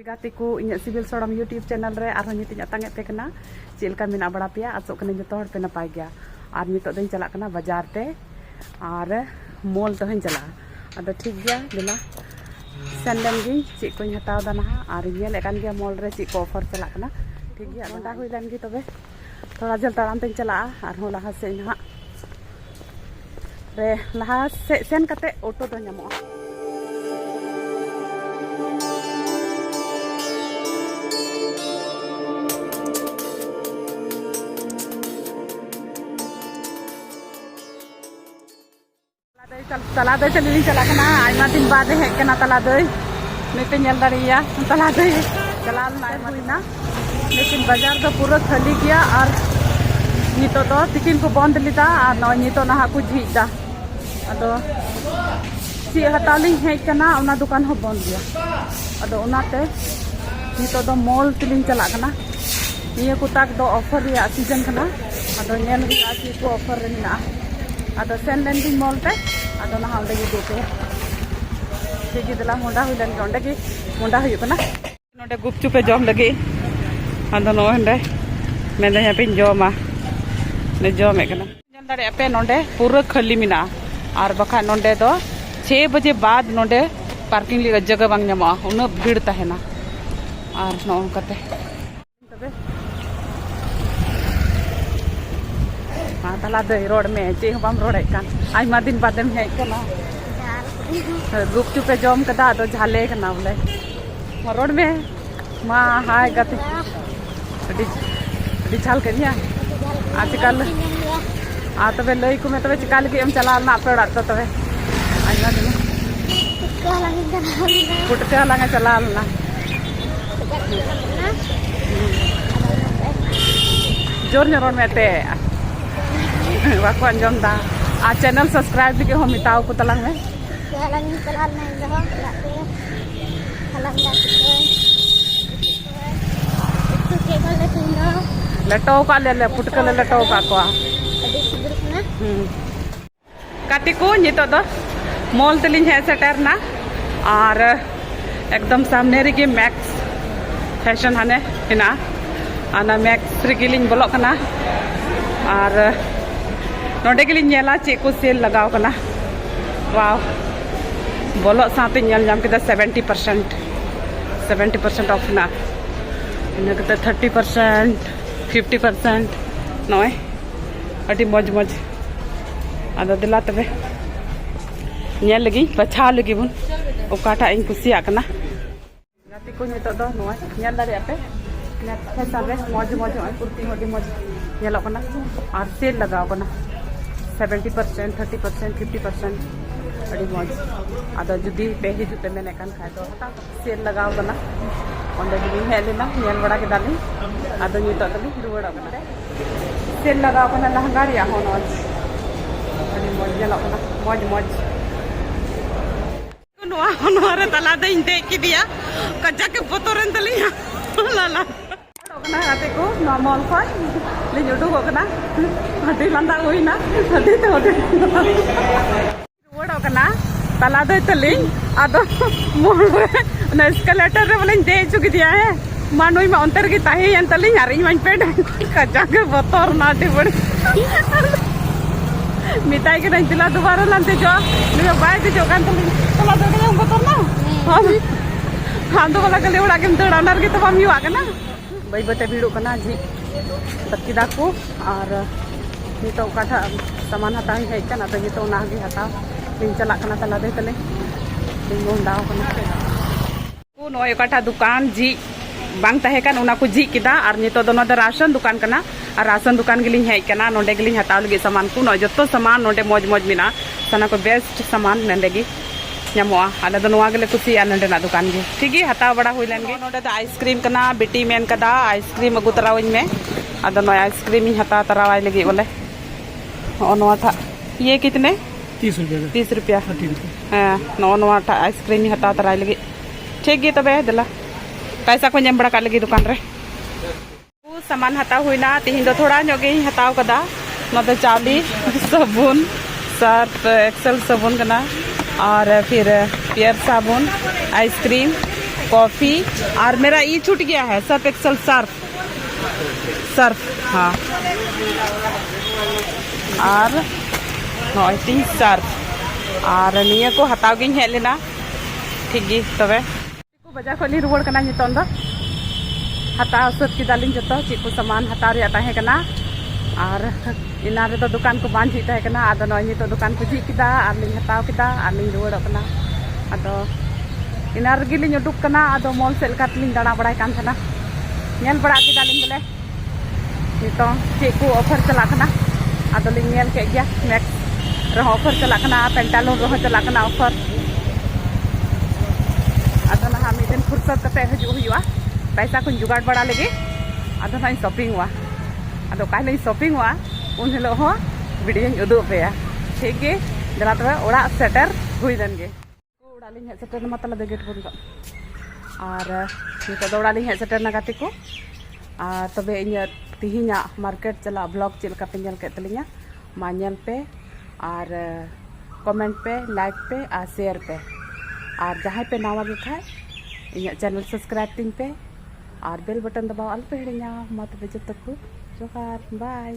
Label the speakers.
Speaker 1: गाते को in civil सड़म YouTube channel रे और नितिन अतांगे पे कना चेलका मेना बड़ा पे आसो कने जतो हर पे नपाय गया और नितो दिन चला कना बाजार ते और मॉल तो हन चला अदो ठीक गया दिला संडन गी चे को हताव दाना और ये लेकान गया मॉल रे चे को ऑफर चला कना ठीक गया नोंडा हुई लन गी तबे थोड़ा जल ताराम ते चला और हो लहा से ना रे लहा से सेन कते ऑटो तो ᱧᱟᱢᱚᱜᱼᱟ तला दई चली चला आयमा दिन बाद हेकना तला दई निते नेल दाड़िया तला दई चला आयमा दिना लेकिन बाजार तो पूरा खाली गया और नितो तो तिकिन को बंद लिदा और न नितो ना को झीदा अदो सी हतालिंग हेकना उना दुकान हो बंद गया अदो उनाते नितो दो मॉल तिलिंग चला कना ये को तक दो ऑफर या सीजन कना अदो नेल गी आसी को ऑफर रे ना अदो सेन लैंडिंग मॉल ते अदो ना हाल लगी देते ठीक दिला मोंडा हुई लन ओंडे की मोंडा हुई कना नोडे गुपचुप पे जॉम लगी अदो नो हंडे मेंदे यहाँ पे जॉमा ने जॉम कना जल दाड़े पे नोडे पूरा खाली मिना और बखा नोडे दो 6 बजे बाद नोडे पार्किंग लगे जगह बांग ᱧᱟᱢᱚᱜᱼᱟ उन भीड़ तहेना और नो कते तबे हाँ तला दई रोड में चे बाम रोडे कान आयमा दिन बादम हेज कना गुपचुप पे जॉम कदा तो झाले कना बोले रोड में मा हाय गते अडी झाल करिया आजकल आ तबे लई को में तबे चिका लगी हम चला ना पे ओड़ा तो तबे आयमा दिन पुटके लांगे चला ना जोर रोड में ते वाको अंजम दा आ चैनल सब्सक्राइब लगे हो मिताओ को तलांग में लटो का ले पुटके लटो का को काटी को नितो दो मॉल तलिंग है सेटर ना और एकदम सामने रे मैक्स फैशन हाने हिना आना मैक्स रिगिलिंग बोलो कना और नोडे गिलिंग नेला चे को सेल लगाव कना वाव बोलो साथे नेल जाम केदा 70% ऑफ ना इना केदा 30% 50% नॉय अटी मौज मौज आदो दिला तबे नेल लगी बछा लगी बुन ओकाटा इन कुसिया कना गाती को नितो दो नॉय नेल दारे पे नेट फैशन रे मौज मौज कुर्ती होडी मौज नेलो कना और सेल लगाव कना 70% 30% 50% अड़ी मौज आदो जुदी पे हिजुते मेने कान खाए तो सेल लगाव कना ओंडे जुदी हेलेना नेल बड़ा के दाली आदो नितो तली रुवड़ा कना सेल लगाव कना लहंगा रिया होनो अड़ी मौज नेलो कना मौज मौज नुआ नुआरे तला दे इंते की दिया कच्चा के पोतोरन तलिया लाला कना आते को मॉल को ले जुडू को कना हटी लंदा होइना हटी तो हटी रोड कना तला दे तली आदो मोल ना एस्केलेटर रे बोले दे चुकी दिया है मानुई में अंतर की ताही यन तली यार इन पे कच्चा के पोतोर ना दे बड़ी मिठाई के नहीं दिला दोबारा लांते जो मैं बाय दे जो कान तला दे हम पोतोर ना हम तो वाला गले उड़ा के दड़ा नर के तो हम यू आके ना भाई बते भीड़ो कना जी तकिदा को और नितो काठा सामान हता है कना तो नितो ना गे हता दिन चला कना तला दे तले दिन गोंडाव कना को नोय काठा दुकान जी बांग तहे कान उना को जी किदा और नितो दोनो द राशन दुकान कना और राशन दुकान गिलिंग है कना नोडे गिलिंग हता लगे सामान को नो जतो सामान नोडे मौज मौज मिना सना को बेस्ट सामान नंदेगी ᱧᱟᱢᱚᱜᱼᱟ ᱟᱞᱮ ᱫᱚ ᱱᱚᱣᱟ ᱜᱮᱞᱮ ᱠᱩᱥᱤᱭᱟᱜᱼᱟ ᱱᱚᱰᱮᱱᱟᱜ ᱫᱚᱠᱟन ᱜᱮ ᱴᱷᱤᱠ ᱜᱮ ᱦᱟᱛᱟᱣ ᱵᱟᱲᱟ ᱦᱩᱭ ᱞᱮᱱ ᱜᱮ ᱱᱚᱰᱮ ᱫᱚ आइसक्रीम कना बेटी मेन कदा आइसक्रीम अगु तरावኝ में आदो नय आइसक्रीम ही हता तरावाय लगी बोले ओ नोवा था ये कितने 30 रुपया हां नोवा था आइसक्रीम ही हता तराय लगी ठीक गे तबे दला पैसा को नेम बड़ा का लगी दुकान रे को सामान हता हुईना तिहिन दो थोड़ा ᱧᱚᱜ गे हताव कदा न तो चावली साबुन सर्फ एक्सेल साबुन कना और फिर पियर साबुन आइसक्रीम कॉफ़ी और मेरा ये छूट गया है सर्फ एक्सल सर्फ हाँ और नॉइटी सर्फ और निया को हताव गिन हेज लेना ठीक गी तबे बाजार खो रुआड़ कना नितों दो हताव सत किदालिन जतो चीज को सामान हताव रे ताहे कना और इना रे तो दुकान को बांध ही ताहे कना आदो नॉय नितो दुकान को जी किदा और लिन हताव किदा और लिन रुआड़ कना आदो इना रे गिलिन उडुक कना आदो मॉल सेल का लिन दाड़ा बड़ाय कान थना नेल बड़ा किदालिन बोले नितो चीज को ऑफर चला कना आदो लिन नेल के गया मैक्स रे ऑफर चला कना पेंटालून रे चला कना ऑफर आदो ना मिदिन फुर्सत कते हजू हुआ पैसा को जुगाड़ बड़ा लगे आदो ना शॉपिंग हुआ आदो काले शॉपिंग हुआ उन हिलो हो वीडियो उदुग पे ठीक गे जरा तबे ओड़ा सेटर हुई दन गे ओड़ा लिन हे सेटर मतलब गेट बन का और नितो दो ओड़ा लिन हे सेटर ना गाते को और तबे इन तिहिना मार्केट चला ब्लॉग चल का पेंजल के तलिया मानल पे और कमेंट पे लाइक पे और शेयर पे और जहाँ पे नवा लिखा है इन चैनल सब्सक्राइब तीन पे और बेल बटन दबाओ अल्प हिड़िया मत बजे तक जोहार बाय।